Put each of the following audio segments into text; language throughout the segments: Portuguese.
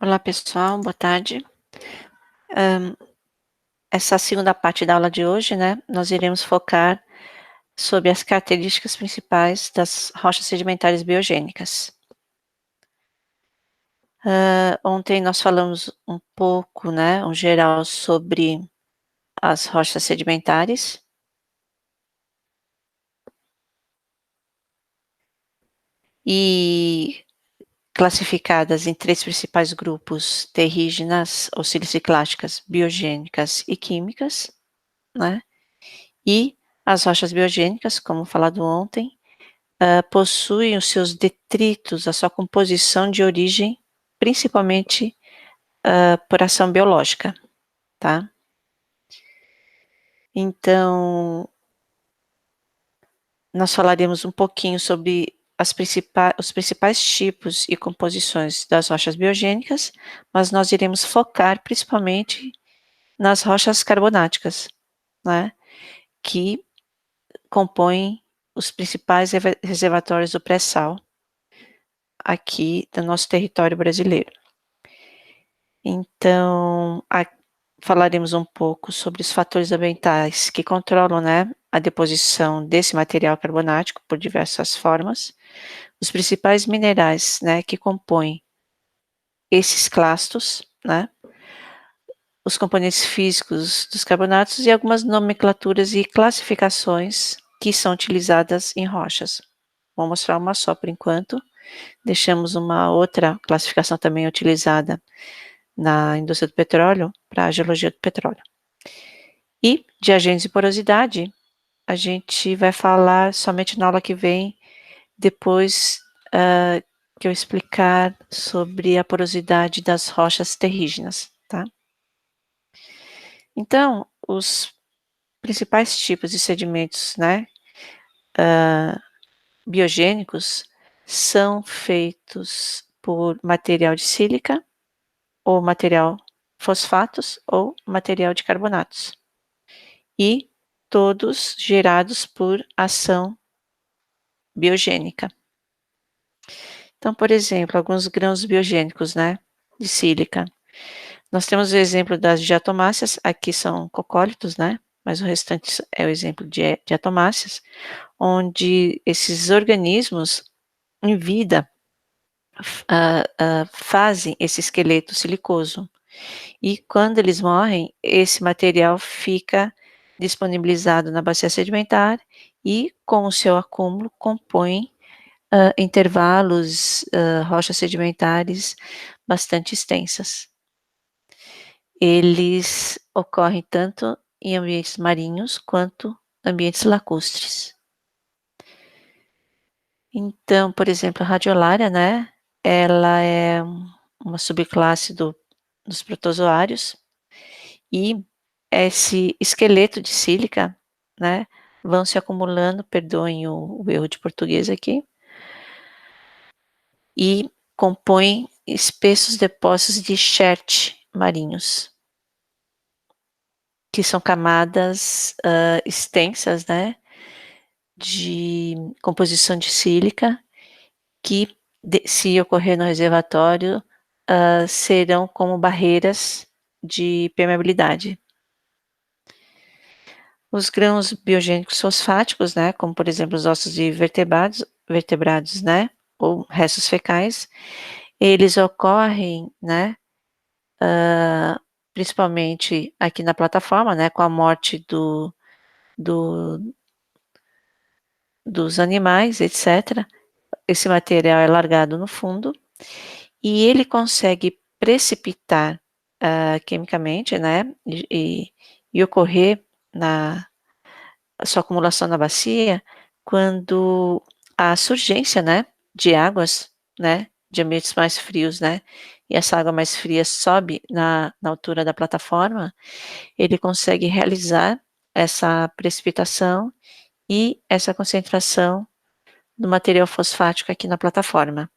Olá pessoal, boa tarde. Essa segunda parte da aula de hoje, né, nós iremos focar sobre as características principais das rochas sedimentares biogênicas. Ontem nós falamos um pouco, né, um geral sobre as rochas sedimentares. E classificadas em 3 principais grupos: terrígenas ou siliciclásticas, biogênicas e químicas, né. E as rochas biogênicas, como falado ontem, possuem os seus detritos, a sua composição de origem, principalmente, por ação biológica, tá. Então, nós falaremos um pouquinho sobre os principais tipos e composições das rochas biogênicas, mas nós iremos focar principalmente nas rochas carbonáticas, né, que compõem os principais reservatórios do pré-sal aqui do nosso território brasileiro. Então, falaremos um pouco sobre os fatores ambientais que controlam, né, a deposição desse material carbonático por diversas formas, os principais minerais, né, que compõem esses clastos, né, os componentes físicos dos carbonatos e algumas nomenclaturas e classificações que são utilizadas em rochas. Vou mostrar uma só por enquanto, deixamos uma outra classificação também utilizada na indústria do petróleo, para a geologia do petróleo. E de agentes de porosidade, a gente vai falar somente na aula que vem, depois que eu explicar sobre a porosidade das rochas terrígenas, tá? Então, os principais tipos de sedimentos, né, biogênicos, são feitos por material de sílica, ou material fosfatos, ou material de carbonatos. E todos gerados por ação biogênica. Então, por exemplo, alguns grãos biogênicos, né, de sílica. Nós temos o exemplo das diatomáceas, aqui são cocólitos, né, mas o restante é o exemplo de diatomáceas, onde esses organismos em vida fazem esse esqueleto silicoso. E quando eles morrem, esse material fica disponibilizado na bacia sedimentar e, com o seu acúmulo, compõe intervalos, rochas sedimentares bastante extensas. Eles ocorrem tanto em ambientes marinhos quanto ambientes lacustres. Então, por exemplo, a radiolária, né, ela é uma subclasse dos protozoários e esse esqueleto de sílica, né, vão se acumulando, perdoem o erro de português aqui, e compõem espessos depósitos de chert marinhos, que são camadas extensas, né, de composição de sílica, que se ocorrer no reservatório, serão como barreiras de permeabilidade. Os grãos biogênicos fosfáticos, né, como por exemplo os ossos de vertebrados, né, ou restos fecais, eles ocorrem, né, principalmente aqui na plataforma, né, com a morte do dos animais, etc. Esse material é largado no fundo e ele consegue precipitar quimicamente, né, e ocorrer a sua acumulação na bacia quando a surgência, né, de águas, né, de ambientes mais frios, né, e essa água mais fria sobe na altura da plataforma, ele consegue realizar essa precipitação e essa concentração do material fosfático aqui na plataforma.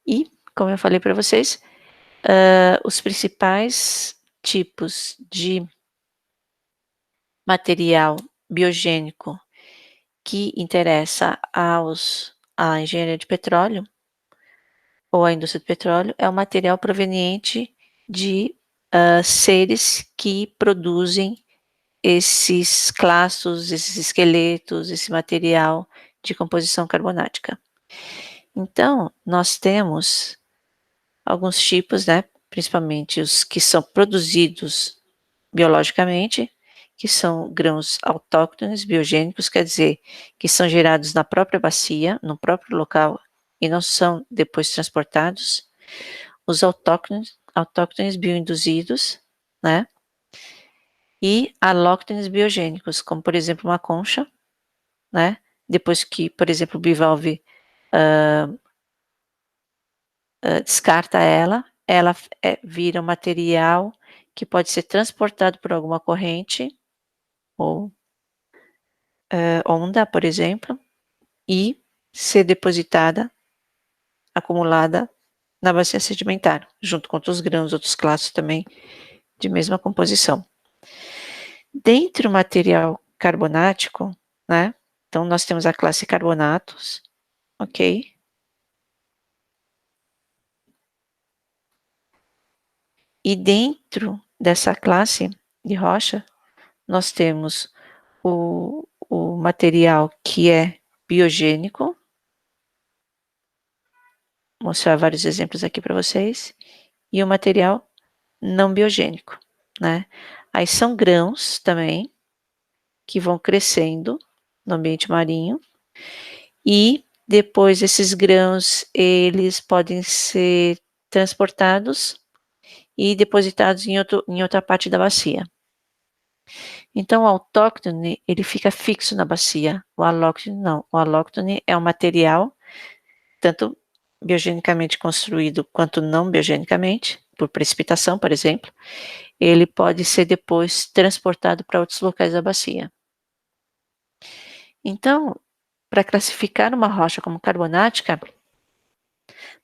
E, como eu falei para vocês, os principais tipos de material biogênico que interessa à engenharia de petróleo, ou a indústria do petróleo, é um material proveniente de seres que produzem esses clastos, esses esqueletos, esse material de composição carbonática. Então, nós temos alguns tipos, né, principalmente os que são produzidos biologicamente, que são grãos autóctones biogênicos, quer dizer, que são gerados na própria bacia, no próprio local, e não são depois transportados. Os autóctones bioinduzidos, né, e alóctones biogênicos, como por exemplo uma concha, né, depois que, por exemplo, o bivalve descarta ela vira um material que pode ser transportado por alguma corrente ou onda, por exemplo, e ser depositada, acumulada na bacia sedimentar, junto com outros grãos, outros classes também de mesma composição. Dentro do material carbonático, né? Então nós temos a classe carbonatos, ok? E dentro dessa classe de rocha, nós temos o material que é biogênico, vou mostrar vários exemplos aqui para vocês, e o material não biogênico, né? Aí são grãos também, que vão crescendo no ambiente marinho, e depois esses grãos, eles podem ser transportados e depositados em outra parte da bacia. Então, o autóctone, ele fica fixo na bacia, o alóctone não. O alóctone é um material, tanto biogenicamente construído quanto não biogenicamente, por precipitação, por exemplo, ele pode ser depois transportado para outros locais da bacia. Então, para classificar uma rocha como carbonática,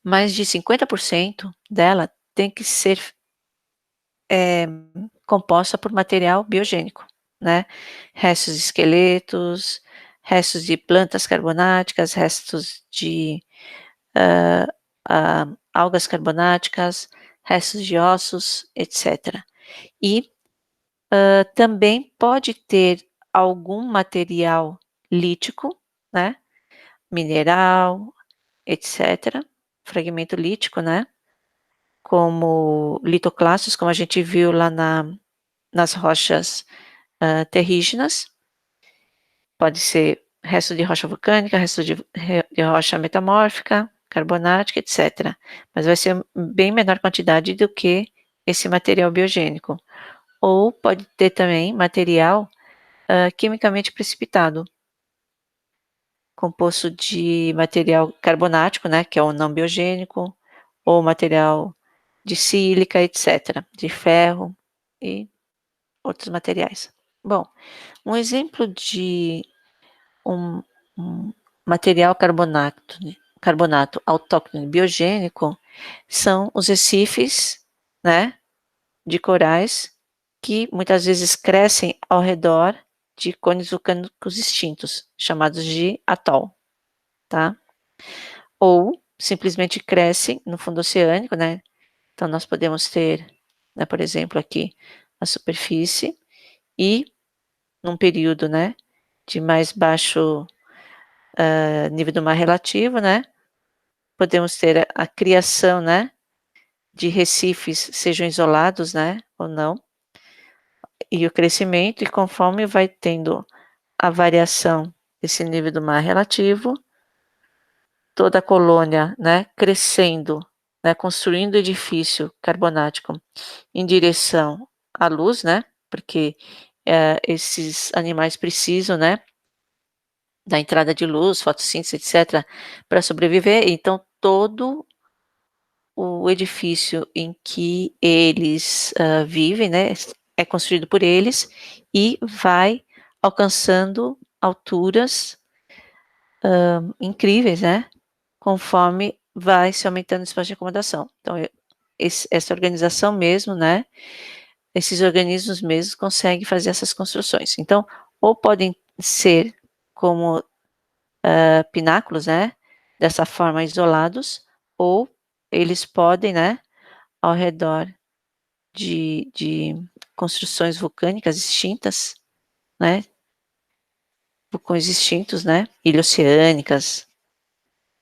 mais de 50% dela tem que ser composta por material biogênico, né? Restos de esqueletos, restos de plantas carbonáticas, restos de algas carbonáticas, restos de ossos, etc. E também pode ter algum material lítico, né? Mineral, etc. Fragmento lítico, né? Como litoclastos, como a gente viu lá nas rochas terrígenas. Pode ser resto de rocha vulcânica, resto de rocha metamórfica, carbonática, etc. Mas vai ser bem menor quantidade do que esse material biogênico. Ou pode ter também material quimicamente precipitado, composto de material carbonático, né, que é o não biogênico, ou material de sílica, etc., de ferro e outros materiais. Bom, um exemplo de um material carbonato autóctone biogênico são os recifes, né, de corais, que muitas vezes crescem ao redor de cones vulcânicos extintos, chamados de atol, tá? Ou simplesmente crescem no fundo oceânico, né? Então nós podemos ter, né, por exemplo, aqui a superfície e num período, né, de mais baixo nível do mar relativo, né? Podemos ter a criação, né, de recifes, sejam isolados, né, ou não, e o crescimento, e conforme vai tendo a variação desse nível do mar relativo, toda a colônia, né, crescendo, né, construindo edifício carbonático em direção à luz, né, porque esses animais precisam, né, da entrada de luz, fotossíntese, etc., para sobreviver. Então, todo o edifício em que eles vivem, né, é construído por eles e vai alcançando alturas incríveis, né, conforme vai se aumentando o espaço de acomodação. Então, essa organização mesmo, né, esses organismos mesmos conseguem fazer essas construções. Então, ou podem ser como pináculos, né, dessa forma isolados, ou eles podem, né, ao redor de construções vulcânicas extintas, né, vulcões extintos, né, ilhas oceânicas,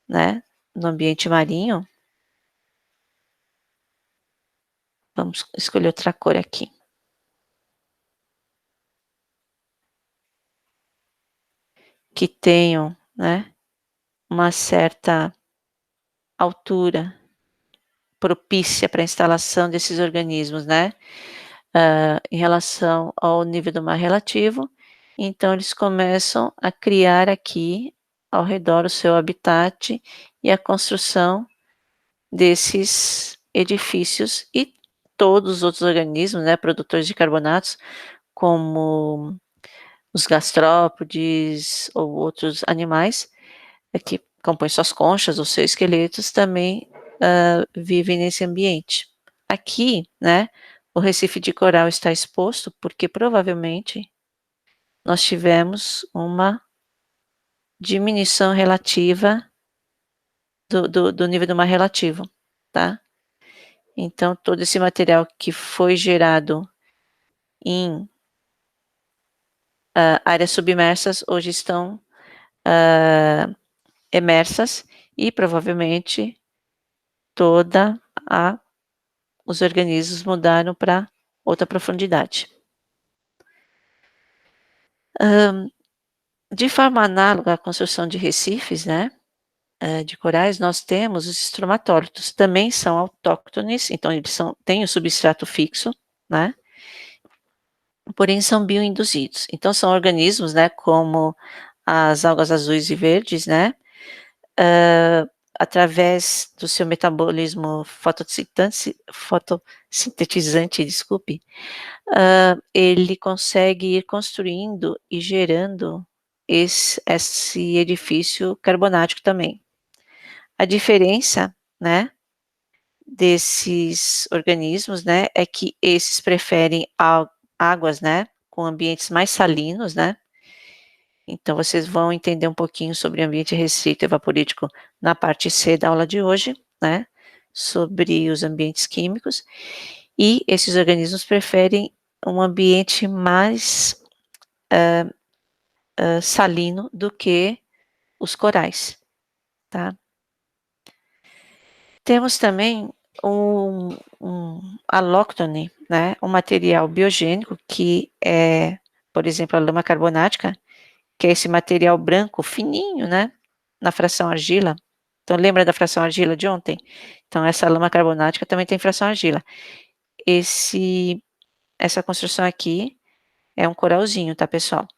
né, no ambiente marinho. Vamos escolher outra cor aqui. Que tenham, né, uma certa altura propícia para a instalação desses organismos, né, em relação ao nível do mar relativo. Então eles começam a criar aqui ao redor o seu habitat e a construção desses edifícios e todos os outros organismos, né, produtores de carbonatos, como os gastrópodes ou outros animais, que compõem suas conchas ou seus esqueletos, também vivem nesse ambiente. Aqui, né, o Recife de Coral está exposto porque provavelmente nós tivemos uma diminuição relativa do nível do mar relativo, tá? Então, todo esse material que foi gerado em áreas submersas hoje estão emersas e provavelmente toda os organismos mudaram para outra profundidade. De forma análoga à construção de recifes, né, de corais, nós temos os estromatólitos, também são autóctones, então eles têm o substrato fixo, né, porém são bioinduzidos. Então são organismos, né, como as algas azuis e verdes, né, através do seu metabolismo fotossintetizante, desculpe, ele consegue ir construindo e gerando esse edifício carbonático também. A diferença, né, desses organismos, né, é que esses preferem águas, né, com ambientes mais salinos, né. Então vocês vão entender um pouquinho sobre ambiente restrito evaporítico na parte C da aula de hoje, né, sobre os ambientes químicos, e esses organismos preferem um ambiente mais salino do que os corais, tá. Temos também um alóctone, né, um material biogênico que é, por exemplo, a lama carbonática, que é esse material branco fininho, né, na fração argila. Então lembra da fração argila de ontem? Então essa lama carbonática também tem fração argila. Essa construção aqui é um coralzinho, tá, pessoal?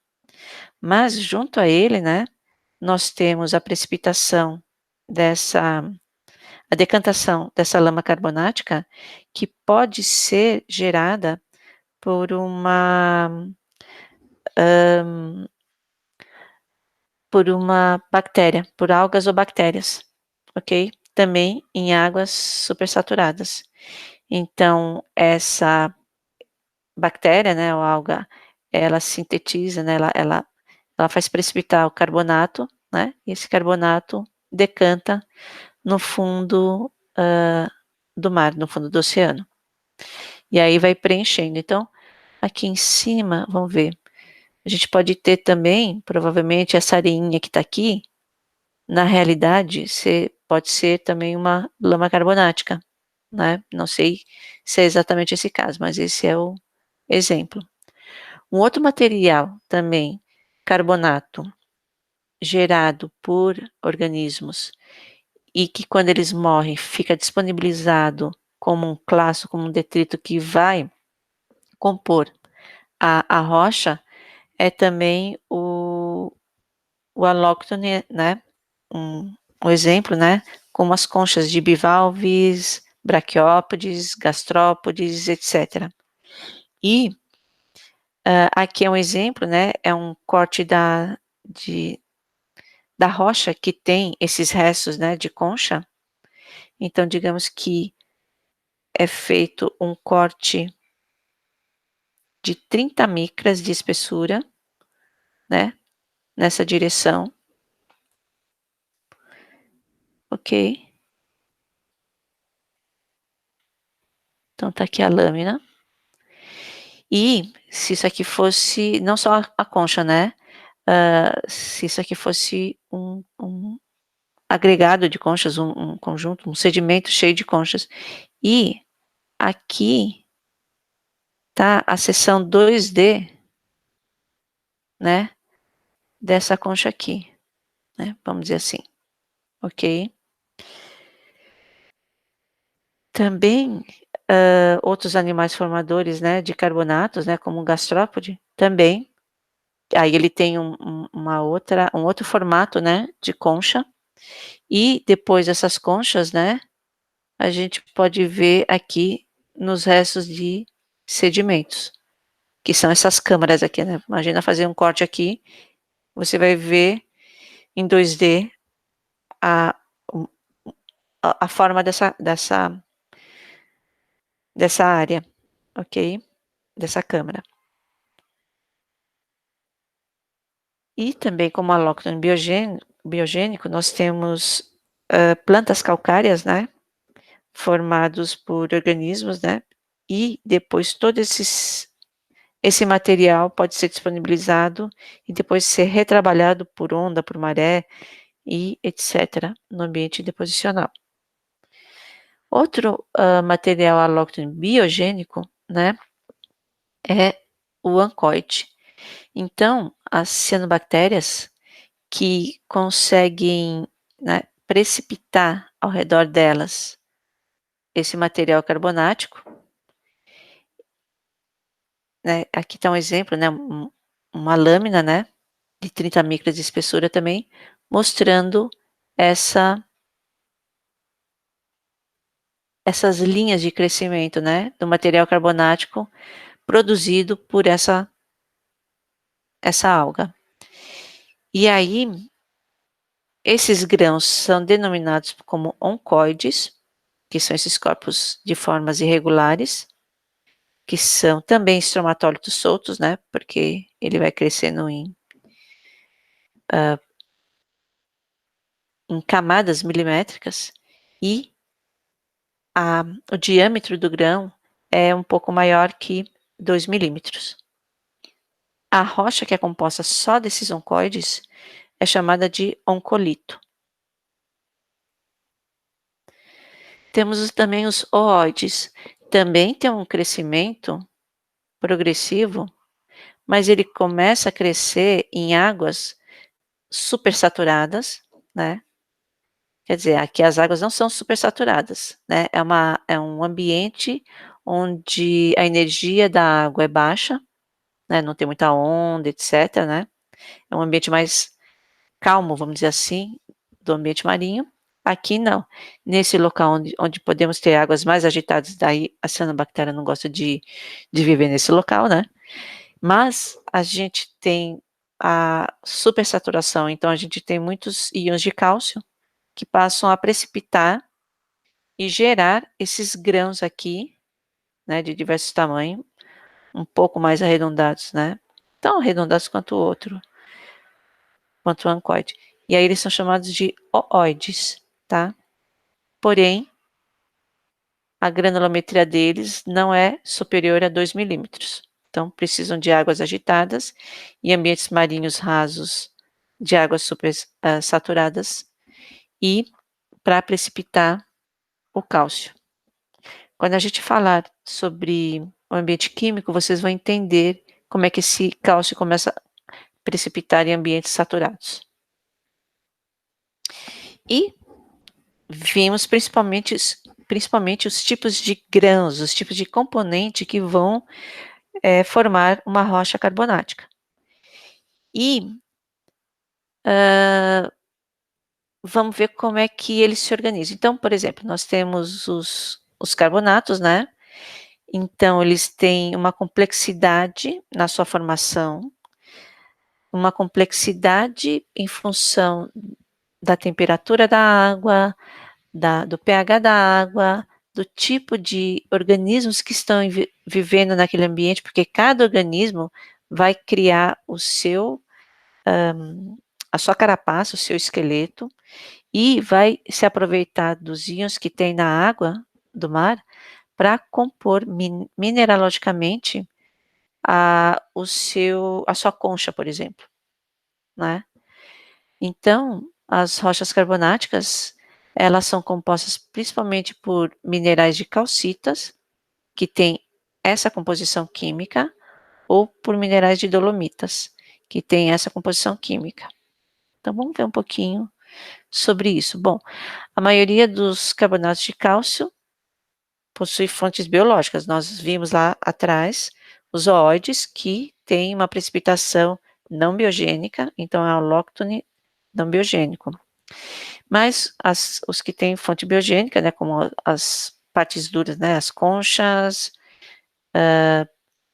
Mas junto a ele, né, nós temos a precipitação a decantação dessa lama carbonática, que pode ser gerada por uma bactéria, por algas ou bactérias, ok? Também em águas supersaturadas. Então, essa bactéria, né, ou alga, ela sintetiza, né, ela faz precipitar o carbonato, né, e esse carbonato decanta no fundo do mar, no fundo do oceano. E aí vai preenchendo. Então, aqui em cima, vamos ver, a gente pode ter também, provavelmente, essa areinha que está aqui, na realidade, pode ser também uma lama carbonática, né? Não sei se é exatamente esse caso, mas esse é o exemplo. Um outro material também, carbonato, gerado por organismos e que quando eles morrem fica disponibilizado como um clasto, como um detrito que vai compor a rocha, é também o alóctone, né, um exemplo, né, como as conchas de bivalves, braquiópodes, gastrópodes, etc. E aqui é um exemplo, né, é um corte da rocha que tem esses restos, né, de concha. Então, digamos que é feito um corte de 30 micras de espessura, né, nessa direção, ok? tá aqui a lâmina. E se isso aqui fosse não só a concha, né, se isso aqui fosse um agregado de conchas, um conjunto, um sedimento cheio de conchas. E aqui tá a seção 2D, né, dessa concha aqui, né, vamos dizer assim, ok? Também, outros animais formadores, né, de carbonatos, né, como o gastrópode, também, aí ele tem um outro formato, né, de concha, e depois essas conchas, né, a gente pode ver aqui nos restos de sedimentos, que são essas câmaras aqui, né, imagina fazer um corte aqui, você vai ver em 2D a o a forma dessa área, ok? Dessa câmara. E também como alóctone biogênico, nós temos, plantas calcárias, né, formados por organismos, né, e depois todo esse material pode ser disponibilizado e depois ser retrabalhado por onda, por maré e etcétera, no ambiente deposicional. Outro, material alóctone biogênico, né, é o ancoide. Então, as cianobactérias que conseguem, né, precipitar ao redor delas esse material carbonático, né, aqui está um exemplo, né, uma lâmina, né, de 30 micras de espessura também, mostrando essas linhas de crescimento, né, do material carbonático produzido por essa alga. E aí, esses grãos são denominados como oncoides, que são esses corpos de formas irregulares, que são também estromatólitos soltos, né, porque ele vai crescendo em camadas milimétricas e o diâmetro do grão é um pouco maior que 2 milímetros. A rocha que é composta só desses oncoides é chamada de oncolito. Temos também os ooides, também tem um crescimento progressivo, mas ele começa a crescer em águas supersaturadas, né. Quer dizer, aqui as águas não são supersaturadas, né, é um ambiente onde a energia da água é baixa, né, não tem muita onda, etcétera, né. É um ambiente mais calmo, vamos dizer assim, do ambiente marinho. Aqui não. Nesse local onde podemos ter águas mais agitadas, daí a cianobactéria não gosta de viver nesse local, né. Mas a gente tem a supersaturação, então a gente tem muitos íons de cálcio que passam a precipitar e gerar esses grãos aqui, né, de diversos tamanhos, um pouco mais arredondados, né, tão arredondados quanto o ancoide. E aí eles são chamados de ooides, tá. Porém, a granulometria deles não é superior a 2 milímetros. Então precisam de águas agitadas e ambientes marinhos rasos de águas saturadas e para precipitar o cálcio. Quando a gente falar sobre o ambiente químico, vocês vão entender como é que esse cálcio começa a precipitar em ambientes saturados. E vimos principalmente os tipos de grãos, os tipos de componente que vão formar uma rocha carbonática. E vamos ver como é que eles se organizam. Então, por exemplo, nós temos os carbonatos, né? Então, eles têm uma complexidade na sua formação, uma complexidade em função da temperatura da água, do pH da água, do tipo de organismos que estão vivendo naquele ambiente, porque cada organismo vai criar a sua carapaça, o seu esqueleto, e vai se aproveitar dos íons que tem na água do mar para compor mineralogicamente a sua concha, por exemplo, né. Então, as rochas carbonáticas, elas são compostas principalmente por minerais de calcitas, que têm essa composição química, ou por minerais de dolomitas, que têm essa composição química. Então vamos ver um pouquinho sobre isso. Bom, a maioria dos carbonatos de cálcio possui fontes biológicas. Nós vimos lá atrás os oóides que têm uma precipitação não biogênica, então é autóctone não biogênico. Mas os que têm fonte biogênica, né, como as partes duras, né, as conchas,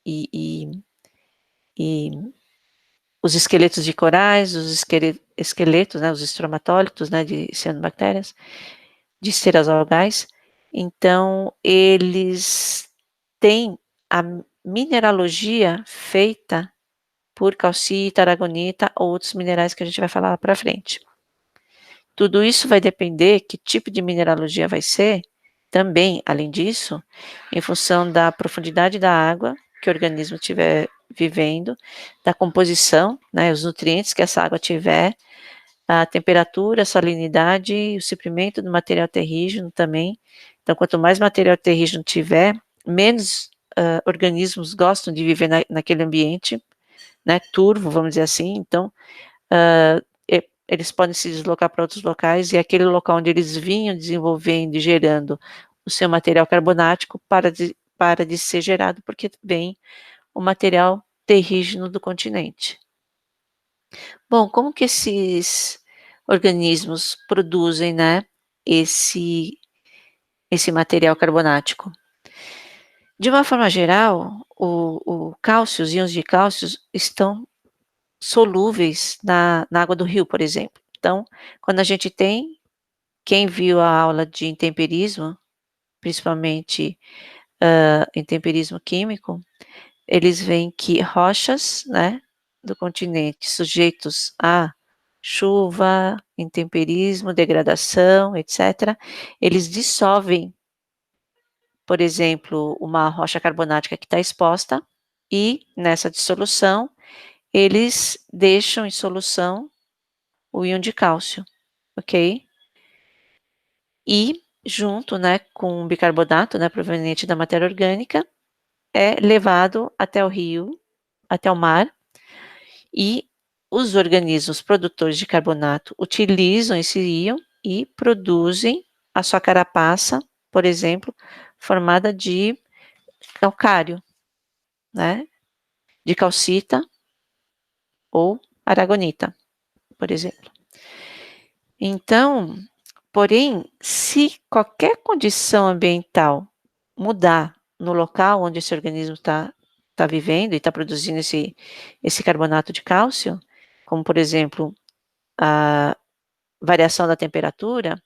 e, e, e os esqueletos de corais, os esqueletos, né, os estromatólitos, né, de cianobactérias, de ceras algais, então eles têm a mineralogia feita por calcita, aragonita ou outros minerais que a gente vai falar lá para frente. Tudo isso vai depender que tipo de mineralogia vai ser, também, além disso, em função da profundidade da água que o organismo estiver vivendo, da composição, né, os nutrientes que essa água tiver, a temperatura, a salinidade e o suprimento do material terrígeno também. Então, quanto mais material terrígeno tiver, menos organismos gostam de viver naquele ambiente, né, turvo, vamos dizer assim. Então, eles podem se deslocar para outros locais e aquele local onde eles vinham desenvolvendo e gerando o seu material carbonático para de ser gerado, porque vem o material terrígeno do continente. Bom, como que esses organismos produzem, né, esse material carbonático? De uma forma geral, o cálcio, os íons de cálcio estão solúveis na água do rio, por exemplo. Então, quando a gente tem, quem viu a aula de intemperismo, principalmente intemperismo químico, eles veem que rochas, né, do continente sujeitos a chuva, intemperismo, degradação, etc., eles dissolvem, por exemplo, uma rocha carbonática que está exposta e, nessa dissolução, eles deixam em solução o íon de cálcio, ok? E junto, né, com o bicarbonato, né, proveniente da matéria orgânica, é levado até o rio, até o mar, e os organismos produtores de carbonato utilizam esse íon e produzem a sua carapaça, por exemplo, formada de calcário, né, de calcita ou aragonita, por exemplo. Então, porém, se qualquer condição ambiental mudar no local onde esse organismo está vivendo e está produzindo esse carbonato de cálcio, como por exemplo a variação da temperatura,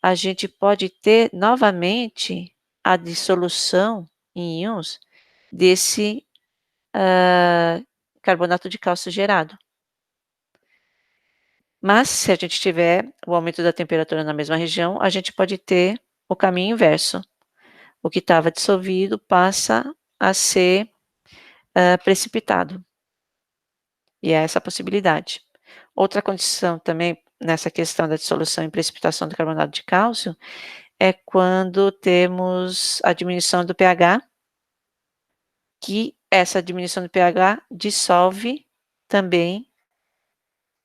a gente pode ter novamente a dissolução em íons desse carbonato de cálcio gerado. Mas se a gente tiver o aumento da temperatura na mesma região, a gente pode ter o caminho inverso. O que estava dissolvido passa a ser precipitado. E é essa a possibilidade. Outra condição também nessa questão da dissolução e precipitação do carbonato de cálcio é quando temos a diminuição do pH, que essa diminuição do pH dissolve também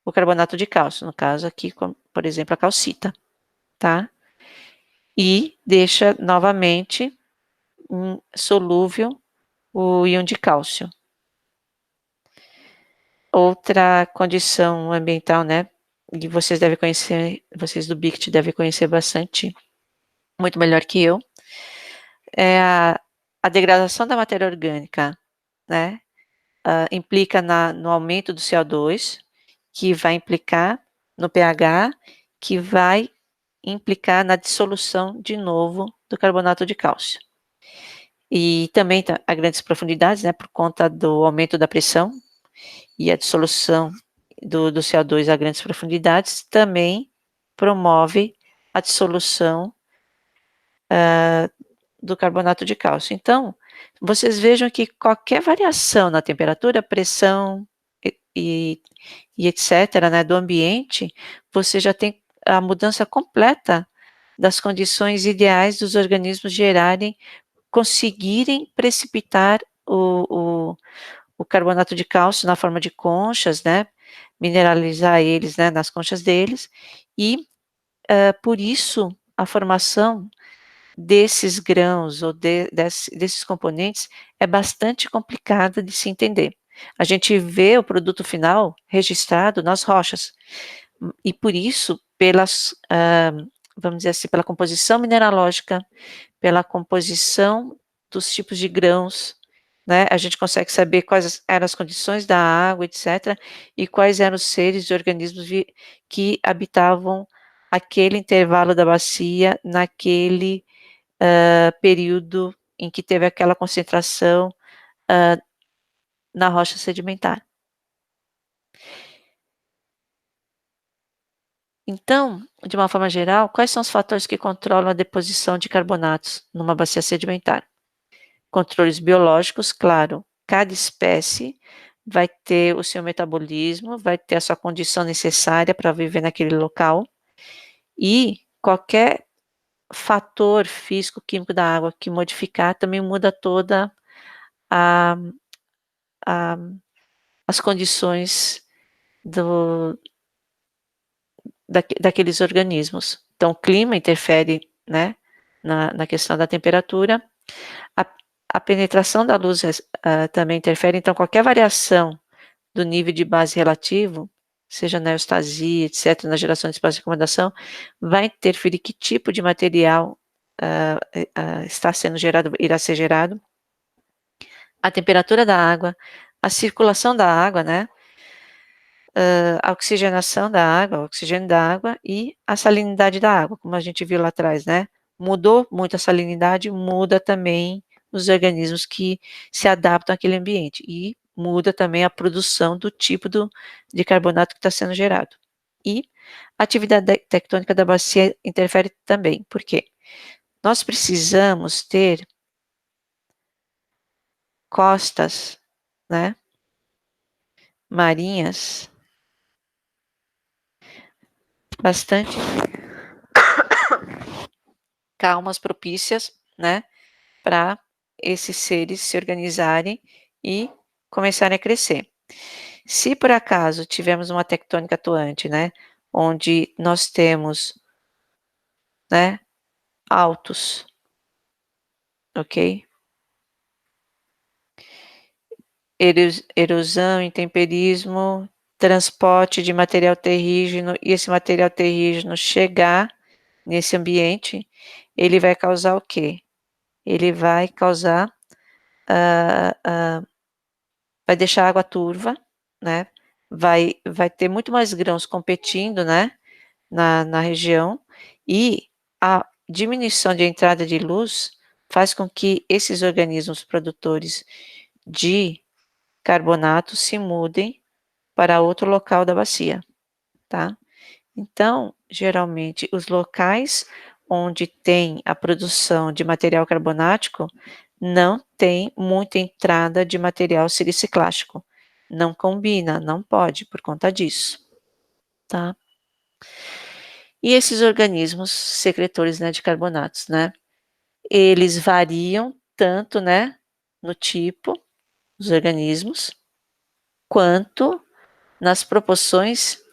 o carbonato de cálcio, no caso aqui, por exemplo, a calcita, tá? E deixa novamente solúvel o íon de cálcio. Outra condição ambiental, né, e vocês devem conhecer, vocês do BICT devem conhecer bastante, muito melhor que eu, é a degradação da matéria orgânica, né, implica no aumento do CO2, que vai implicar no pH, que vai implicar na dissolução de novo do carbonato de cálcio. E também a grandes profundidades, né, por conta do aumento da pressão e a dissolução do CO2 a grandes profundidades, também promove a dissolução do carbonato de cálcio. Então, vocês vejam que qualquer variação na temperatura, pressão e etcétera, né, do ambiente, você já tem a mudança completa das condições ideais dos organismos conseguirem precipitar o carbonato de cálcio na forma de conchas, né, mineralizar eles, né, nas conchas deles, e por isso a formação desses grãos ou desses componentes é bastante complicada de se entender. A gente vê o produto final registrado nas rochas, e por isso, vamos dizer assim, pela composição mineralógica, pela composição dos tipos de grãos, né, a gente consegue saber quais eram as condições da água, etc., e quais eram os seres e organismos que habitavam aquele intervalo da bacia, naquele período em que teve aquela concentração na rocha sedimentar. Então, de uma forma geral, quais são os fatores que controlam a deposição de carbonatos numa bacia sedimentar? Controles biológicos, claro, cada espécie vai ter o seu metabolismo, vai ter a sua condição necessária para viver naquele local, e qualquer fator físico-químico da água que modificar também muda toda a, a, as condições daqueles organismos. Então, o clima interfere, né, na questão da temperatura, a, a penetração da luz também interfere, então qualquer variação do nível de base relativo, seja na eostasia, etc., na geração de espaço de acomodação, vai interferir que tipo de material está sendo gerado, irá ser gerado, a temperatura da água, a circulação da água, né, a oxigenação da água, o oxigênio da água e a salinidade da água, como a gente viu lá atrás, né? Mudou muito a salinidade, muda também os organismos que se adaptam àquele ambiente e muda também a produção do tipo de carbonato que está sendo gerado. E a atividade tectônica da bacia interfere também, por quê? Nós precisamos ter costas, né, marinhas bastante calmas, propícias, né, para esses seres se organizarem e começarem a crescer. Se por acaso tivermos uma tectônica atuante, né, onde nós temos, né, altos, ok? Erosão, intemperismo, transporte de material terrígeno, e esse material terrígeno chegar nesse ambiente, ele vai causar o quê? Ele vai causar, vai deixar a água turva, né? Vai ter muito mais grãos competindo, né? Na região, e a diminuição de entrada de luz faz com que esses organismos produtores de carbonato se mudem para outro local da bacia, tá? Então, geralmente, os locais onde tem a produção de material carbonático não tem muita entrada de material siliciclástico. Não combina, não pode por conta disso, tá? E esses organismos secretores, né, de carbonatos, né? Eles variam tanto, né, no tipo dos organismos, quanto nas proporções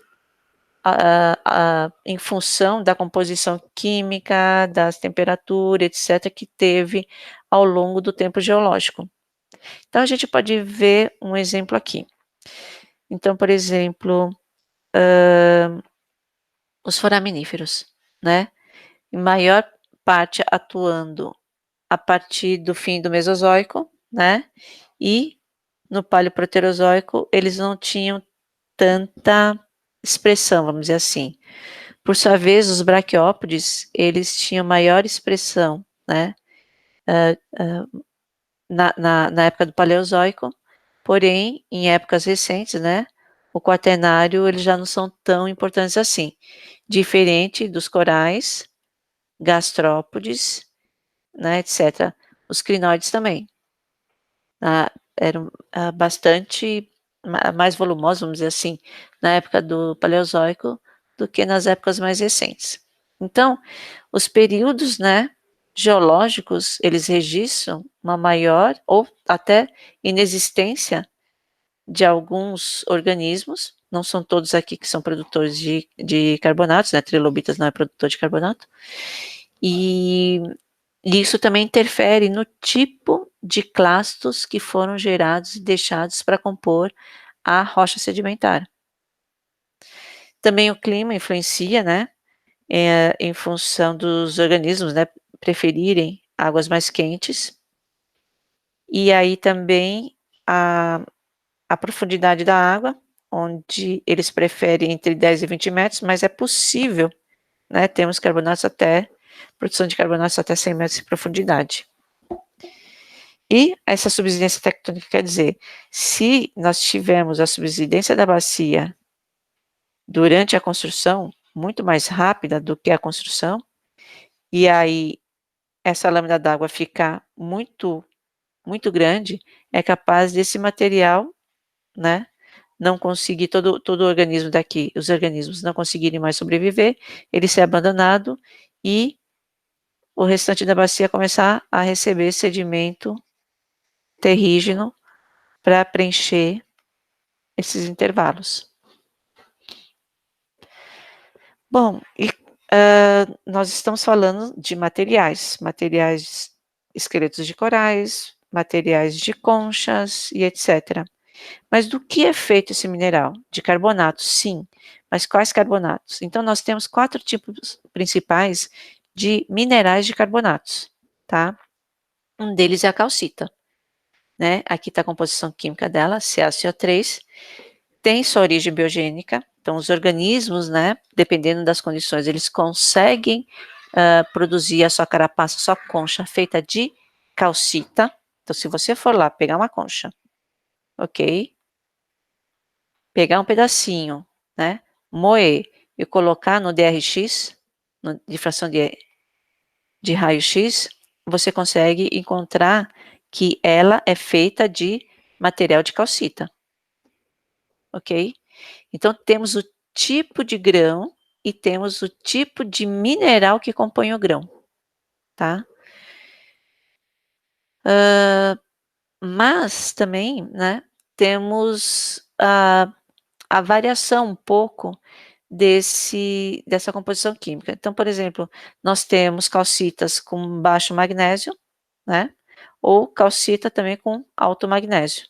em função da composição química, das temperaturas, etc., que teve ao longo do tempo geológico. Então, a gente pode ver um exemplo aqui. Então, por exemplo, os foraminíferos, né? Em maior parte atuando a partir do fim do Mesozoico, né? E no Paleoproterozoico eles não tinham tanta expressão, vamos dizer assim. Por sua vez, os braquiópodes, eles tinham maior expressão, né? Na época do Paleozoico, porém, em épocas recentes, né? O quaternário, eles já não são tão importantes assim. Diferente dos corais, gastrópodes né, etc. Os crinoides também, eram bastante mais volumosos, vamos dizer assim, na época do Paleozoico do que nas épocas mais recentes. Então, os períodos, né, geológicos, eles registram uma maior ou até inexistência de alguns organismos, não são todos aqui que são produtores de carbonatos, né, trilobitas não é produtor de carbonato, e isso também interfere no tipo de clastos que foram gerados e deixados para compor a rocha sedimentar. Também o clima influencia, né, em função dos organismos, né, preferirem águas mais quentes, e aí também a profundidade da água, onde eles preferem entre 10 e 20 metros, mas é possível, né, temos carbonatos até, produção de carbonatos até 100 metros de profundidade. E essa subsidência tectônica quer dizer, se nós tivermos a subsidência da bacia durante a construção, muito mais rápida do que a construção, e aí essa lâmina d'água ficar muito, muito grande, é capaz desse material, né, não conseguir, todo o organismo daqui, os organismos não conseguirem mais sobreviver, ele ser abandonado e o restante da bacia começar a receber sedimento terrígeno para preencher esses intervalos. Bom, e nós estamos falando de materiais, esqueletos de corais, materiais de conchas e etc. Mas do que é feito esse mineral? De carbonatos, sim. Mas quais carbonatos? Então, nós temos 4 tipos principais de minerais de carbonatos, tá? Um deles é a calcita, né? Aqui está a composição química dela, CaCO3. Tem sua origem biogênica, então os organismos, né, dependendo das condições, eles conseguem produzir a sua carapaça, a sua concha feita de calcita. Então, se você for lá pegar uma concha, ok? Pegar um pedacinho, né, moer e colocar no DRX, no difração de raio-x, você consegue encontrar que ela é feita de material de calcita, ok? Então, temos o tipo de grão e temos o tipo de mineral que compõe o grão, tá? Mas também, né, temos a variação um pouco dessa composição química. Então, por exemplo, nós temos calcitas com baixo magnésio, né? Ou calcita também com alto magnésio.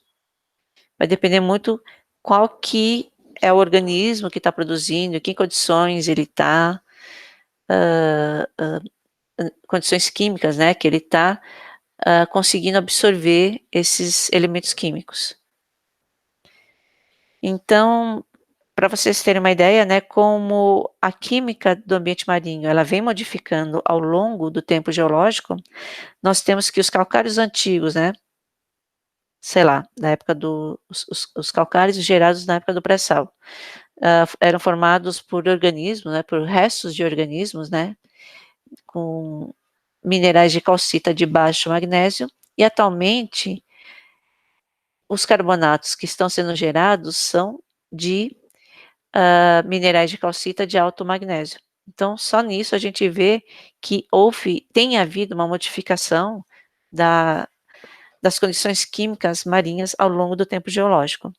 Vai depender muito qual que é o organismo que está produzindo, em que condições ele está, condições químicas, né? Que ele está conseguindo absorver esses elementos químicos. Então, para vocês terem uma ideia, né, como a química do ambiente marinho ela vem modificando ao longo do tempo geológico, nós temos que os calcários antigos, né, sei lá, na época os calcários gerados na época do pré-sal, eram formados por organismos, né, por restos de organismos, né, com minerais de calcita de baixo magnésio, e atualmente os carbonatos que estão sendo gerados são de minerais de calcita de alto magnésio. Então, só nisso a gente vê que tem havido uma modificação das condições químicas marinhas ao longo do tempo geológico.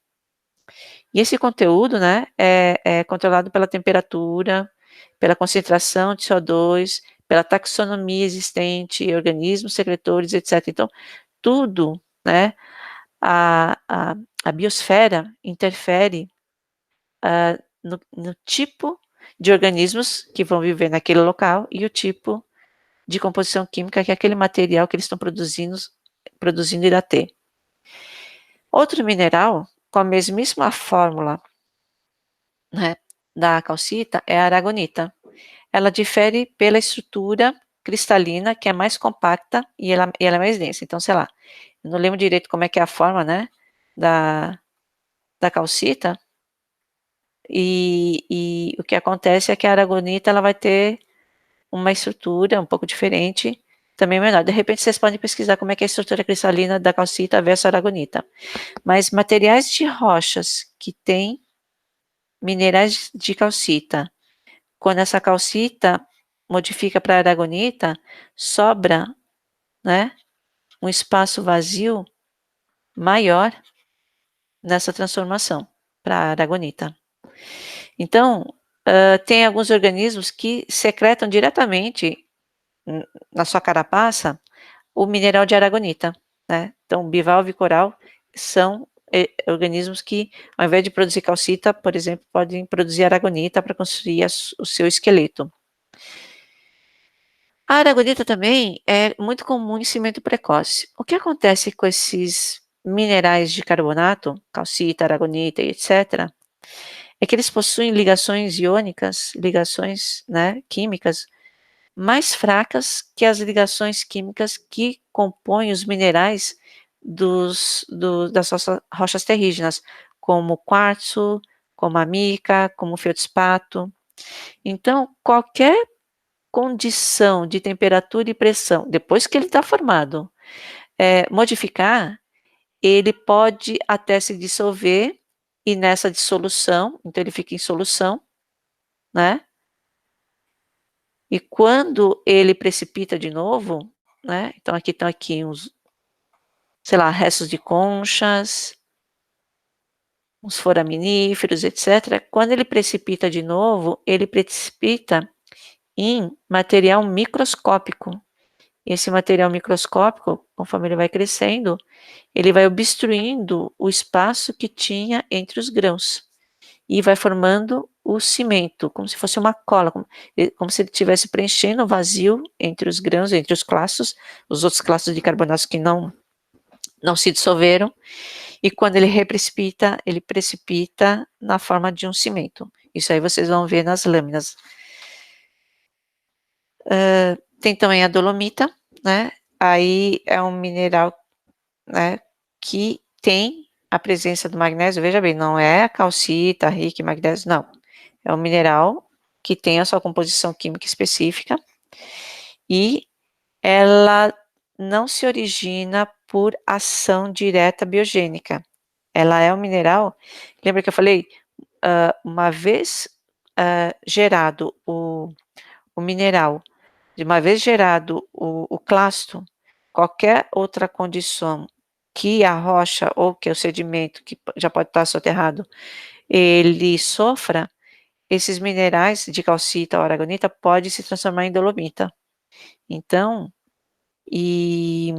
E esse conteúdo, né, é controlado pela temperatura, pela concentração de CO2, pela taxonomia existente, organismos secretores, etc. Então, tudo, né, a biosfera interfere no tipo de organismos que vão viver naquele local e o tipo de composição química que aquele material que eles estão produzindo irá ter. Outro mineral com a mesmíssima fórmula, né, da calcita é a aragonita. Ela difere pela estrutura cristalina, que é mais compacta e ela é mais densa. Então, sei lá, eu não lembro direito como é que é a forma, né, da calcita, e o que acontece é que a aragonita ela vai ter uma estrutura um pouco diferente também menor. De repente, vocês podem pesquisar como é que é a estrutura cristalina da calcita versus aragonita. Mas materiais de rochas que têm minerais de calcita, quando essa calcita modifica para aragonita, sobra, né, um espaço vazio maior nessa transformação para aragonita. Então, tem alguns organismos que secretam diretamente na sua carapaça o mineral de aragonita, né? Então, bivalve e coral são organismos que, ao invés de produzir calcita, por exemplo, podem produzir aragonita para construir o seu esqueleto. A aragonita também é muito comum em cimento precoce. O que acontece com esses minerais de carbonato, calcita, aragonita e etc., é que eles possuem ligações iônicas, ligações, né, químicas, mais fracas que as ligações químicas que compõem os minerais das rochas terrígenas, como quartzo, como a mica, como o feldspato. Então, qualquer condição de temperatura e pressão, depois que ele está formado, modificar, ele pode até se dissolver, e nessa dissolução, então ele fica em solução, né? E quando ele precipita de novo, né? Então aqui estão aqui uns, sei lá, restos de conchas, uns foraminíferos, etc. Quando ele precipita de novo, ele precipita em material microscópico. E esse material microscópico, conforme ele vai crescendo, ele vai obstruindo o espaço que tinha entre os grãos e vai formando o cimento, como se fosse uma cola, como se ele estivesse preenchendo o vazio entre os grãos, entre os clastos, os outros clastos de carbonatos que não se dissolveram, e quando ele precipita na forma de um cimento. Isso aí vocês vão ver nas lâminas. Tem também a dolomita, né? Aí é um mineral, né, que tem a presença do magnésio. Veja bem, não é a calcita rica em magnésio, não. É um mineral que tem a sua composição química específica e ela não se origina por ação direta biogênica. Ela é um mineral, lembra que eu falei, uma vez gerado o mineral, de uma vez gerado o clasto, qualquer outra condição que a rocha ou que o sedimento, que já pode estar soterrado, ele sofra, esses minerais de calcita ou aragonita podem se transformar em dolomita. Então, e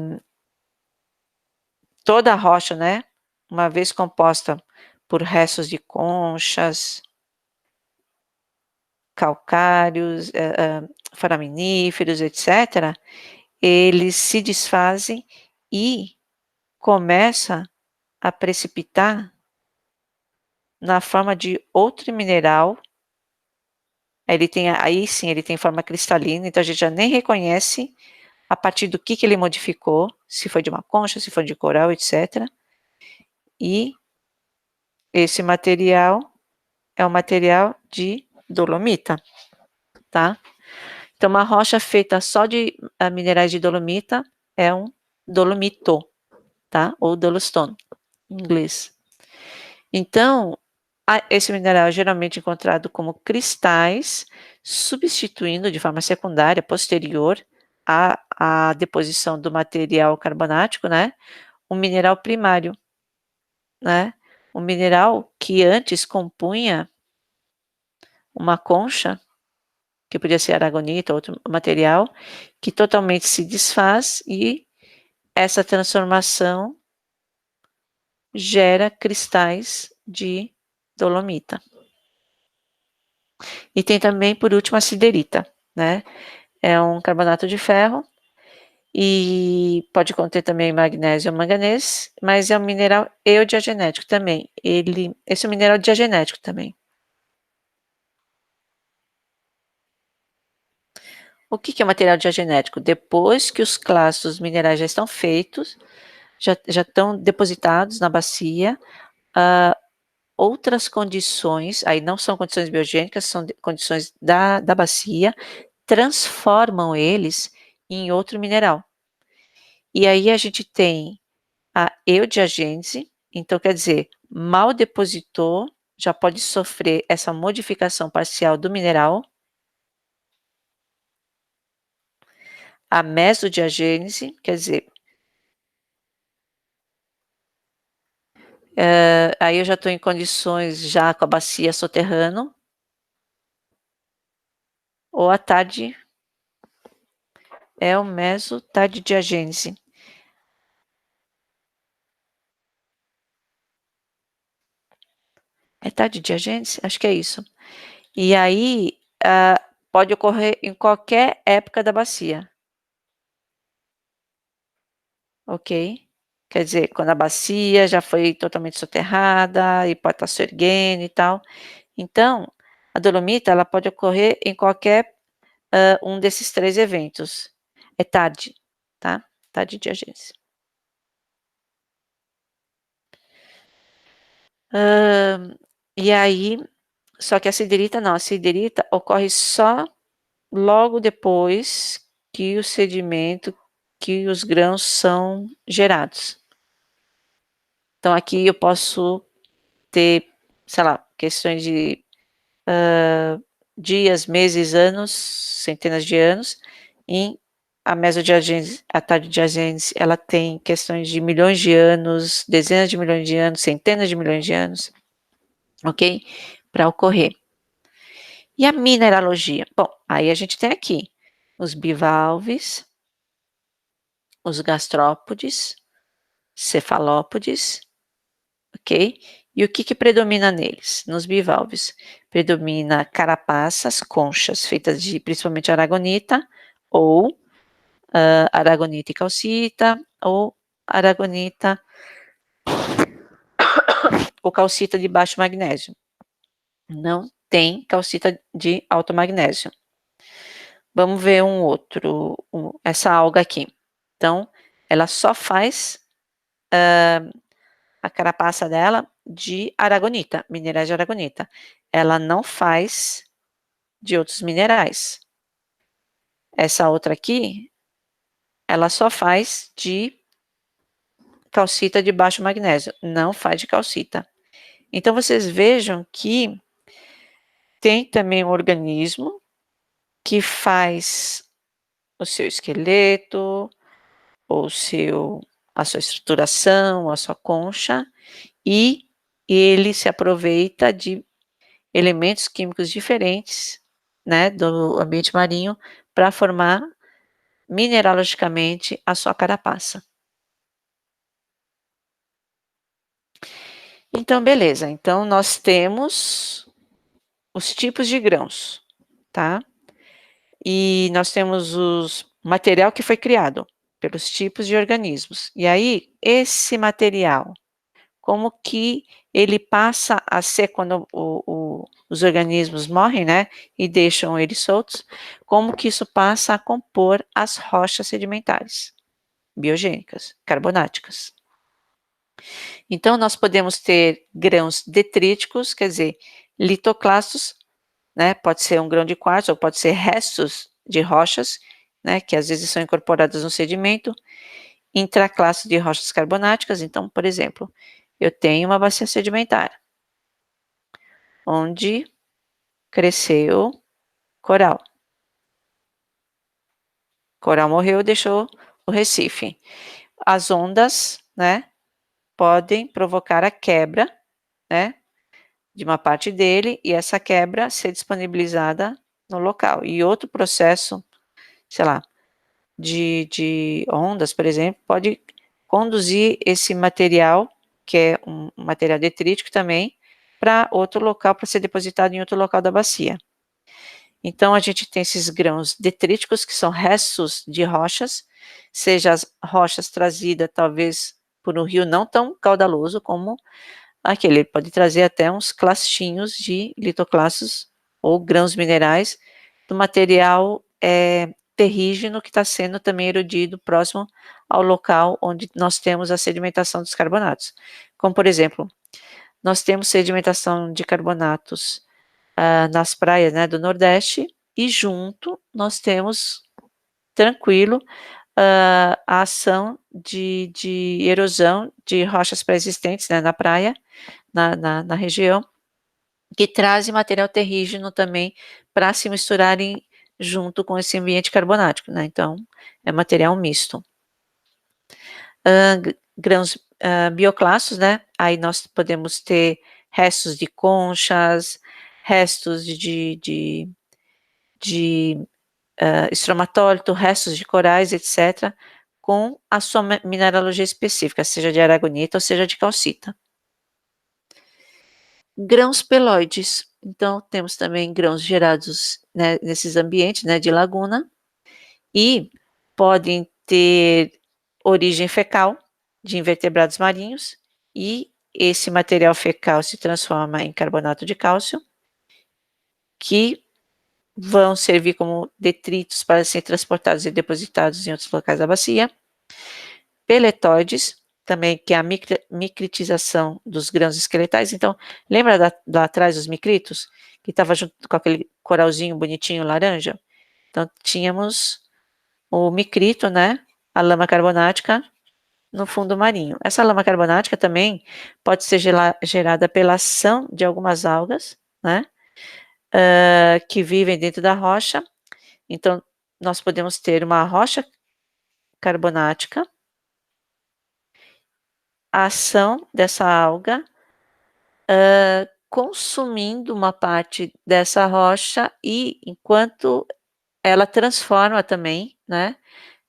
toda a rocha, né, uma vez composta por restos de conchas, calcários, foraminíferos, etc., eles se desfazem e começa a precipitar na forma de outro mineral. Aí sim, ele tem forma cristalina, então a gente já nem reconhece a partir do que ele modificou, se foi de uma concha, se foi de coral, etc. E esse material é o material de dolomita, tá? Então, uma rocha feita só de minerais de dolomita é um dolomito, tá? Ou dolostone, em inglês. Então, esse mineral é geralmente encontrado como cristais, substituindo de forma secundária, posterior à deposição do material carbonático, né? Um mineral primário, né? Um mineral que antes compunha uma concha, que podia ser aragonita ou outro material, que totalmente se desfaz e essa transformação gera cristais de dolomita. E tem também, por último, a siderita, né? É um carbonato de ferro e pode conter também magnésio ou manganês, mas é um mineral eodiagenético também. Esse é um mineral diagenético também. O que é material diagenético? Depois que os clastos minerais já estão feitos, já estão depositados na bacia, outras condições, aí não são condições biogênicas, são condições da bacia, transformam eles em outro mineral. E aí a gente tem a eudiagênese, então quer dizer, mal depositou, já pode sofrer essa modificação parcial do mineral. A mesodiagênese, quer dizer, aí eu já estou em condições já com a bacia soterrano, ou a tarde é o mesotardidiagênese. É tardidiagênese? Acho que é isso. E aí pode ocorrer em qualquer época da bacia. Ok? Quer dizer, quando a bacia já foi totalmente soterrada e pode estar se erguendo e tal. Então, a dolomita ela pode ocorrer em qualquer um desses 3 eventos. É tarde, tá? Tardidiagênese. E aí, só que a siderita não, a siderita ocorre só logo depois que o sedimento, que os grãos são gerados. Então aqui eu posso ter, sei lá, questões de dias, meses, anos, centenas de anos, e a mesodiagênese, a tardidiagênese, ela tem questões de milhões de anos, dezenas de milhões de anos, centenas de milhões de anos, ok? Para ocorrer. E a mineralogia? Bom, aí a gente tem aqui os bivalves, os gastrópodes, cefalópodes, ok? E o que predomina neles? Nos bivalves, predomina carapaças, conchas feitas de principalmente aragonita, ou aragonita e calcita, ou aragonita ou calcita de baixo magnésio. Não tem calcita de alto magnésio. Vamos ver essa alga aqui. Então, ela só faz a carapaça dela de aragonita, minerais de aragonita. Ela não faz de outros minerais. Essa outra aqui, ela só faz de calcita de baixo magnésio, não faz de calcita. Então vocês vejam que tem também um organismo que faz o seu esqueleto, a sua estruturação, a sua concha, e ele se aproveita de elementos químicos diferentes, né, do ambiente marinho para formar mineralogicamente a sua carapaça. Então, beleza. Então, nós temos os tipos de grãos, tá? E nós temos o material que foi criado pelos tipos de organismos. E aí, esse material, como que ele passa a ser quando os organismos morrem, né, e deixam eles soltos, como que isso passa a compor as rochas sedimentares, biogênicas, carbonáticas. Então, nós podemos ter grãos detríticos, quer dizer, litoclastos, né, pode ser um grão de quartzo ou pode ser restos de rochas, né, que às vezes são incorporadas no sedimento, intraclasse de rochas carbonáticas. Então, por exemplo, eu tenho uma bacia sedimentar, onde cresceu coral. Coral morreu, deixou o Recife. As ondas, né, podem provocar a quebra, né, de uma parte dele e essa quebra ser disponibilizada no local. E outro processo, sei lá, de ondas, por exemplo, pode conduzir esse material, que é um material detrítico também, para outro local, para ser depositado em outro local da bacia. Então, a gente tem esses grãos detríticos, que são restos de rochas, seja as rochas trazidas, talvez, por um rio não tão caudaloso como aquele. Ele pode trazer até uns clastinhos de litoclastos ou grãos minerais do material terrígeno que está sendo também erodido próximo ao local onde nós temos a sedimentação dos carbonatos. Como, por exemplo, nós temos sedimentação de carbonatos nas praias, né, do Nordeste, e junto nós temos tranquilo a ação de erosão de rochas pré-existentes, né, na praia, na região, que trazem material terrígeno também para se misturarem junto com esse ambiente carbonático, né, então é material misto. Grãos bioclastos, né, aí nós podemos ter restos de conchas, restos de estromatólito, restos de corais, etc., com a sua mineralogia específica, seja de aragonita ou seja de calcita. Grãos peloides, então temos também grãos gerados, né, nesses ambientes, né, de laguna, e podem ter origem fecal de invertebrados marinhos, e esse material fecal se transforma em carbonato de cálcio, que vão servir como detritos para serem transportados e depositados em outros locais da bacia. Peletóides, também, que é a micritização dos grãos esqueletais. Então, lembra lá atrás dos micritos, que estava junto com aquele coralzinho bonitinho laranja? Então, tínhamos o micrito, né? A lama carbonática no fundo marinho. Essa lama carbonática também pode ser gerada pela ação de algumas algas, né? Que vivem dentro da rocha. Então, nós podemos ter uma rocha carbonática, a ação dessa alga consumindo uma parte dessa rocha, e enquanto ela transforma também, né,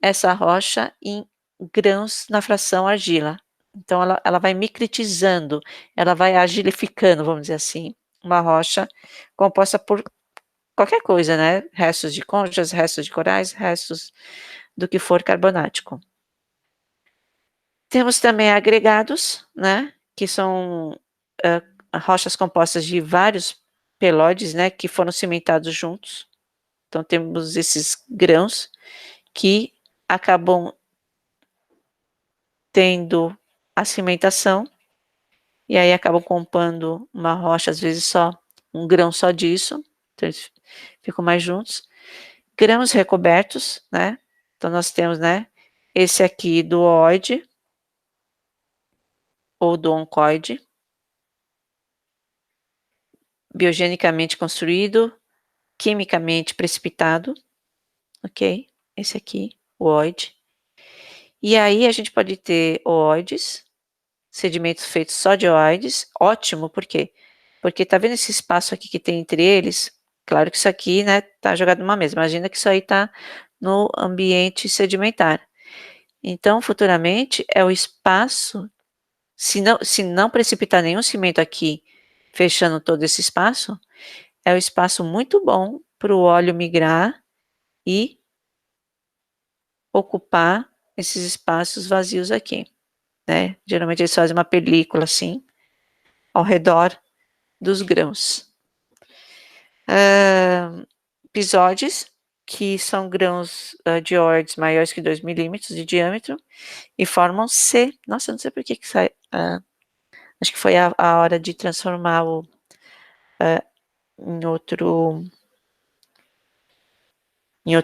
essa rocha em grãos na fração argila. Então ela vai micritizando, ela vai agilificando, vamos dizer assim, uma rocha composta por qualquer coisa, né, restos de conchas, restos de corais, restos do que for carbonático. Temos também agregados, né, que são rochas compostas de vários pelóides, né, que foram cimentados juntos. Então temos esses grãos que acabam tendo a cimentação, e aí acabam compondo uma rocha, às vezes só um grão só disso, então eles ficam mais juntos. Grãos recobertos, né, então nós temos, né, esse aqui do oide, ou do oncoide, biogenicamente construído, quimicamente precipitado, ok? Esse aqui, o oide. E aí a gente pode ter ooides, sedimentos feitos só de ooides, ótimo, por quê? Porque tá vendo esse espaço aqui que tem entre eles? Claro que isso aqui, né, tá jogado numa mesa, imagina que isso aí tá no ambiente sedimentar. Então, futuramente, é o espaço, se não precipitar nenhum cimento aqui, fechando todo esse espaço, é um espaço muito bom para o óleo migrar e ocupar esses espaços vazios aqui, né? Geralmente eles fazem uma película assim, ao redor dos grãos. Episódios, que são grãos de órdes maiores que 2 milímetros de diâmetro e formam C. Nossa, não sei por que sai. Acho que foi a hora de transformar em outro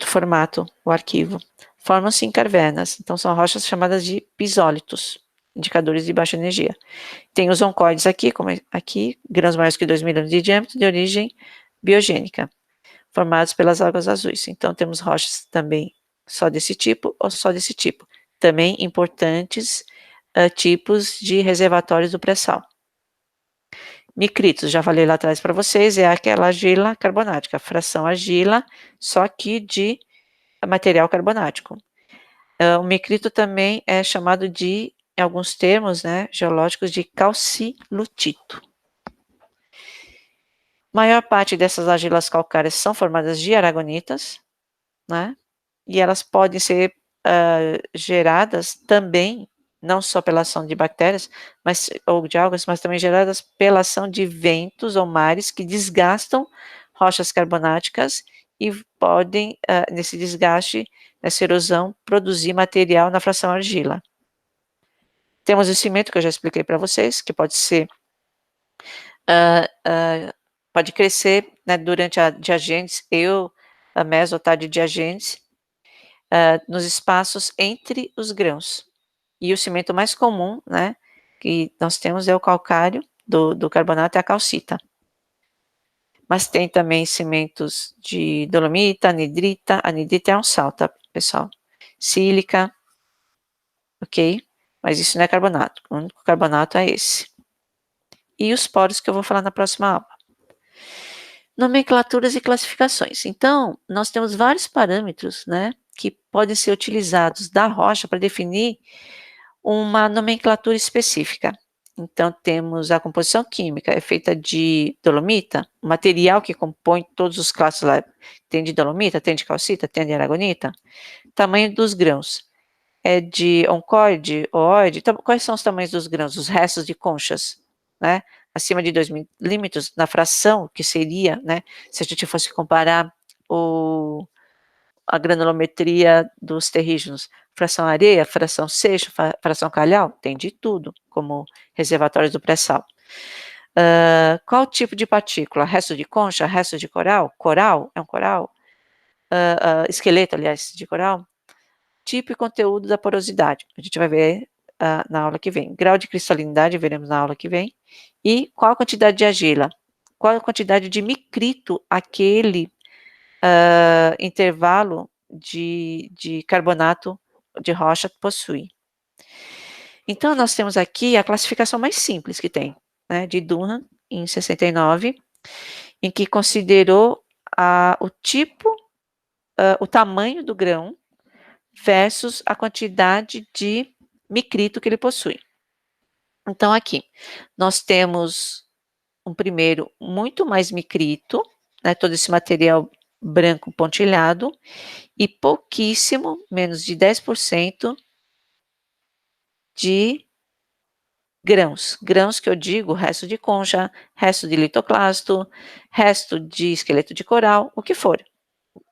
formato o arquivo. Formam-se em cavernas, então são rochas chamadas de pisólitos, indicadores de baixa energia. Tem os oncoides aqui, como aqui, grãos maiores que 2 milímetros de diâmetro, de origem biogênica, formados pelas algas azuis. Então temos rochas também só desse tipo ou só desse tipo. Também importantes tipos de reservatórios do pré-sal. Micritos, já falei lá atrás para vocês, é aquela argila carbonática, fração argila, só que de material carbonático. O micrito também é chamado de, em alguns termos, né, geológicos, de calcilutito. Maior parte dessas argilas calcárias são formadas de aragonitas, né, e elas podem ser geradas também, não só pela ação de bactérias, ou de algas, mas também geradas pela ação de ventos ou mares que desgastam rochas carbonáticas e podem, nesse desgaste, nessa erosão, produzir material na fração argila. Temos o cimento, que eu já expliquei para vocês, que pode ser, pode crescer, né, durante a diagênese, a mesotade diagênese, nos espaços entre os grãos. E o cimento mais comum, né, que nós temos é o calcário do carbonato, é a calcita. Mas tem também cimentos de dolomita, anidrita. Anidrita é um sal, tá, pessoal? Sílica, ok? Mas isso não é carbonato. O único carbonato é esse. E os poros que eu vou falar na próxima aula. Nomenclaturas e classificações. Então, nós temos vários parâmetros, né, que podem ser utilizados da rocha para definir uma nomenclatura específica. Então, temos a composição química, é feita de dolomita, o material que compõe todos os classes lá, tem de dolomita, tem de calcita, tem de aragonita. Tamanho dos grãos, é de oncoide, ooide. Então, quais são os tamanhos dos grãos? Os restos de conchas, né? Acima de 2 milímetros, na fração, que seria, né, se a gente fosse comparar a granulometria dos terrígenos, fração areia, fração seixo, fração calhau, tem de tudo, como reservatórios do pré-sal. Qual tipo de partícula? Resto de concha, resto de coral? Coral? É um coral? Esqueleto, aliás, de coral? Tipo e conteúdo da porosidade. A gente vai ver na aula que vem. Grau de cristalinidade, veremos na aula que vem. E qual a quantidade de argila? Qual a quantidade de micrito aquele intervalo de carbonato de rocha possui? Então, nós temos aqui a classificação mais simples que tem, né, de Dunham, em 69, em que considerou o tipo, o tamanho do grão versus a quantidade de micrito que ele possui. Então, aqui, nós temos um primeiro muito mais micrito, né, todo esse material branco pontilhado, e pouquíssimo, menos de 10% de grãos. Grãos que eu digo, resto de concha, resto de litoclasto, resto de esqueleto de coral, o que for.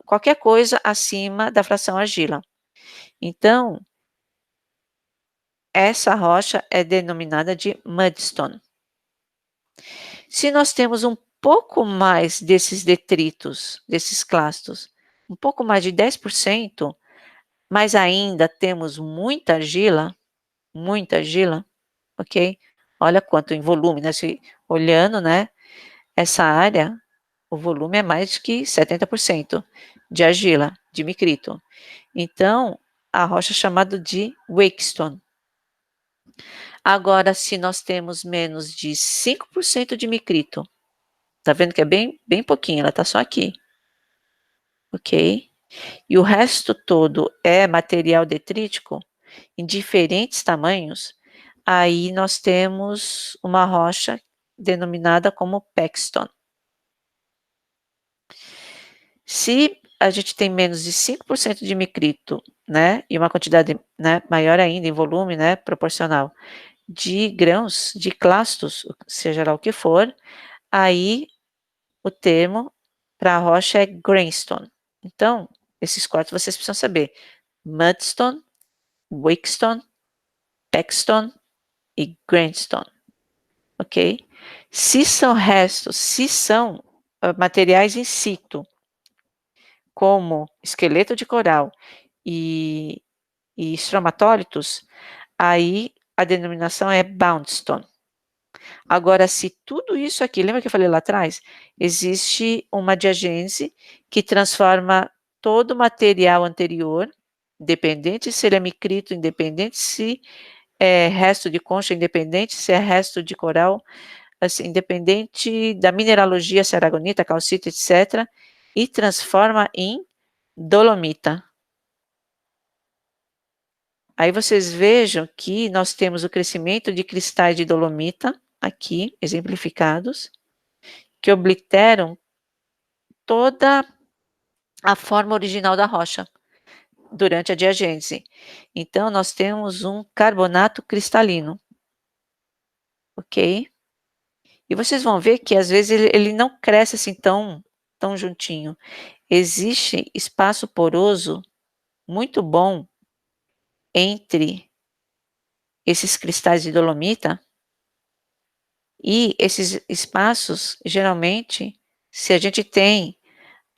Qualquer coisa acima da fração argila. Então, essa rocha é denominada de mudstone. Se nós temos um pouco mais desses detritos, desses clastos, um pouco mais de 10%, mas ainda temos muita argila, ok? Olha quanto em volume, né? Se olhando, né? Essa área, o volume é mais que 70% de argila, de micrito. Então, a rocha é chamada de wakestone. Agora, se nós temos menos de 5% de micrito, tá vendo que é bem pouquinho, ela tá só aqui, ok? E o resto todo é material detrítico, em diferentes tamanhos, aí nós temos uma rocha denominada como pechstone. Se a gente tem menos de 5% de micrito, né, e uma quantidade, né, maior ainda em volume, né, proporcional, de grãos, de clastos, seja lá o que for, aí o termo para a rocha é grainstone. Então, esses quatro vocês precisam saber: mudstone, wakestone, pechstone e grainstone, ok? Se são restos, se são materiais in situ, como esqueleto de coral e estromatólitos, aí a denominação é boundstone. Agora, se tudo isso aqui, lembra que eu falei lá atrás? Existe uma diagese que transforma todo o material anterior, independente se ele é micrito, independente se é resto de concha, independente se é resto de coral, assim, independente da mineralogia, se é aragonita, calcita, etc., e transforma em dolomita. Aí vocês vejam que nós temos o crescimento de cristais de dolomita, aqui, exemplificados, que obliteram toda a forma original da rocha durante a diagênese. Então, nós temos um carbonato cristalino, ok? E vocês vão ver que às vezes ele não cresce assim tão juntinho. Existe espaço poroso muito bom entre esses cristais de dolomita, e esses espaços, geralmente, se a gente tem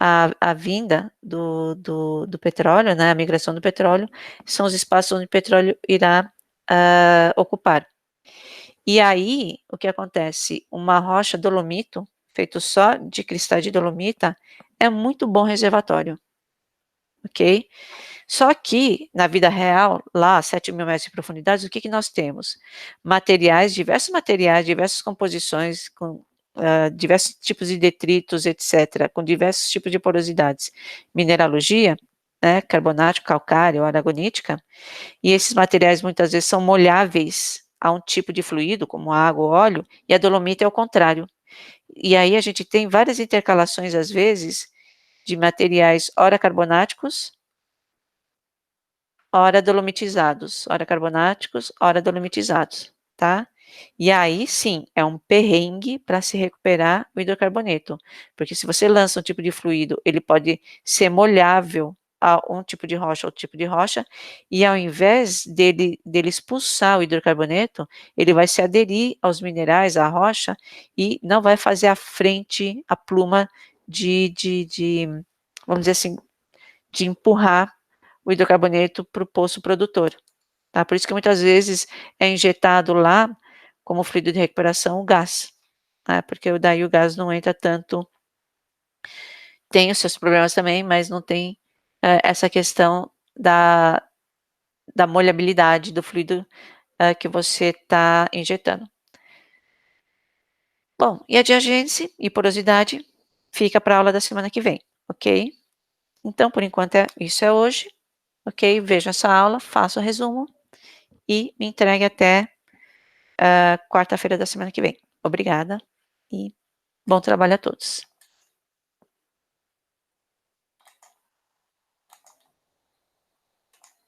a vinda do petróleo, né, a migração do petróleo, são os espaços onde o petróleo irá ocupar. E aí, o que acontece? Uma rocha dolomito, feito só de cristais de dolomita, é muito bom reservatório, ok? Só que, na vida real, lá a 7.000 metros de profundidade, o que nós temos? Materiais, diversas composições, com diversos tipos de detritos, etc., com diversos tipos de porosidades. Mineralogia, né, carbonático, calcário, aragonítica, e esses materiais muitas vezes são molháveis a um tipo de fluido, como água ou óleo, e a dolomita é o contrário. E aí a gente tem várias intercalações, às vezes, de materiais ora carbonáticos, ora dolomitizados, ora carbonáticos, ora dolomitizados, tá? E aí sim, é um perrengue para se recuperar o hidrocarboneto, porque se você lança um tipo de fluido, ele pode ser molhável a um tipo de rocha ou outro tipo de rocha, e ao invés dele expulsar o hidrocarboneto, ele vai se aderir aos minerais, à rocha, e não vai fazer a frente, a pluma de vamos dizer assim, de empurrar o hidrocarboneto para o poço produtor, tá? Por isso que muitas vezes é injetado lá, como fluido de recuperação, o gás, tá? Porque daí o gás não entra tanto, tem os seus problemas também, mas não tem essa questão da molhabilidade do fluido que você está injetando. Bom, e a diagênese e porosidade fica para a aula da semana que vem, ok? Então, por enquanto, isso é hoje, ok? Veja essa aula, faça o resumo e me entregue até quarta-feira da semana que vem. Obrigada e bom trabalho a todos.